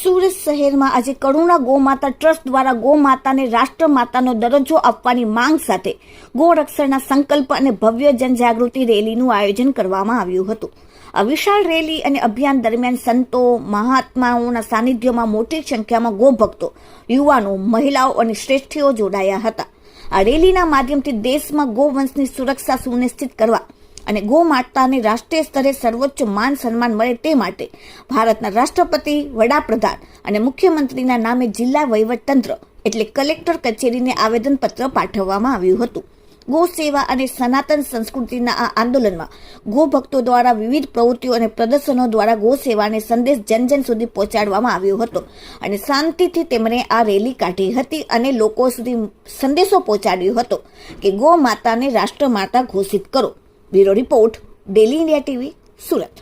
સુરત શહેરમાં આજે કરુણા ગૌમાતા ટ્રસ્ટ દ્વારા ગૌમાતાને રાષ્ટ્રમાતાનો દરજ્જો આપવાની માંગ સાથે ગૌરક્ષણના સંકલ્પ અને ભવ્ય જનજાગૃતિ રેલીનું આયોજન કરવામાં આવ્યું હતું। આ વિશાળ રેલી અને અભિયાન દરમિયાન સંતો મહાત્માઓના સાનિધ્યમાં મોટી સંખ્યામાં ગૌભક્તો, યુવાનો, મહિલાઓ અને શ્રેષ્ઠીઓ જોડાયા હતા। આ રેલીના માધ્યમથી દેશમાં ગૌવંશની સુરક્ષા સુનિશ્ચિત કરવા અને ગૌ માતાને રાષ્ટ્રીય સ્તરે સર્વોચ્ચ માન સન્માન મળે તે માટે ભારતના રાષ્ટ્રપતિ, વડાપ્રધાન અને મુખ્યમંત્રીના નામે જિલ્લા વહીવટતંત્ર એટલે કલેક્ટર કચેરીને આવેદનપત્ર પાઠવવામાં આવ્યું હતું। ગૌ સેવા અને સનાતન સંસ્કૃતિના આ આંદોલનમાં ગૌભક્તો દ્વારા વિવિધ પ્રવૃત્તિઓ અને પ્રદર્શનો દ્વારા ગૌ સેવાને સંદેશ જન સુધી પહોંચાડવામાં આવ્યો હતો અને શાંતિથી તેમણે આ રેલી કાઢી હતી અને લોકો સુધી સંદેશો પહોંચાડ્યો હતો કે ગૌ માતાને રાષ્ટ્રમાતા ઘોષિત કરો। Bureau report, daily India TV, Surat.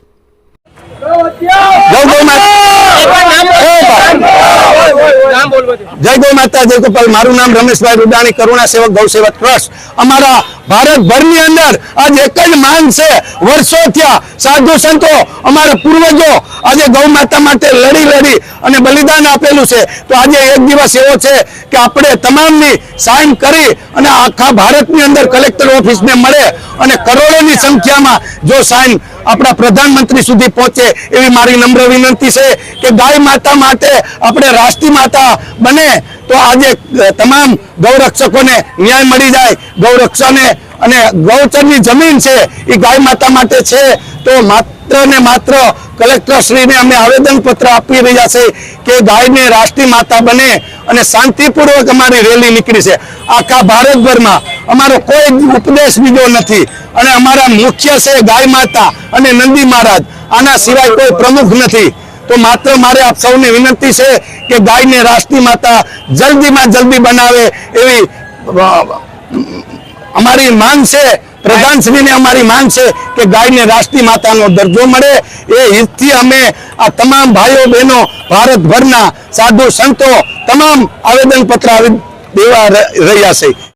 जय गौ माता, जय गोपाल। मारू नाम रमेशभाई रुडाणी, करुणा सेवक गौ सेवक ट्रस्ट। अमारा भारत भर नी अंदर आज एक ज मांग से वर्षों थया साधु संतो अमारा पूर्वजों आज गौ माता माटे लड़ी लड़ी अने बलिदान आपेलू छे। तो आज एक दिवस एवो छे के आपणे तमामनी साइन करी अने आखा भारत नी अंदर कलेक्टर ऑफिस ने मळे अने करोड़ों संख्या में जो साइन अपना प्रधानमंत्री सुधी पहुंचे एवी मारी नम्र विनंती है कि गाय माता माटे अपने राष्ट्रीय माता बने तो आज तमाम गौरक्षकों ने न्याय मળી जाए। गौरक्षा ने अने गौचर की जमीन है ये गाय माता माटे छे। तो मात्र ने मात्र कलेक्टर श्री ने अमे आवेदन पत्र आपी रह्या छे कि गाय ने राष्ट्रीय माता बने अने शांतिपूर्वक अमारी रेली निकली है। आखा भारत भर में अमारो कोई उपदेश बीजो नहीं अने अमारा मुख्य से गाय माता अने नंदी महाराज, आना सिवाय कोई प्रमुख नहीं। तो मात्र मारे आप सौने विनंती है कि गाय ने राष्ट्रीय माता जल्दी में जल्दी बनावे एवी अमारी मांग से प्रधान श्री ने अमारी मांग है कि गाय ने राष्ट्रीय माता नो दर्जो मळे। ए हितथी अमे आ तमाम भाईओ बहनों भारत भरना साधु संतो तमाम आवेदन पत्र देवा रह्या छे।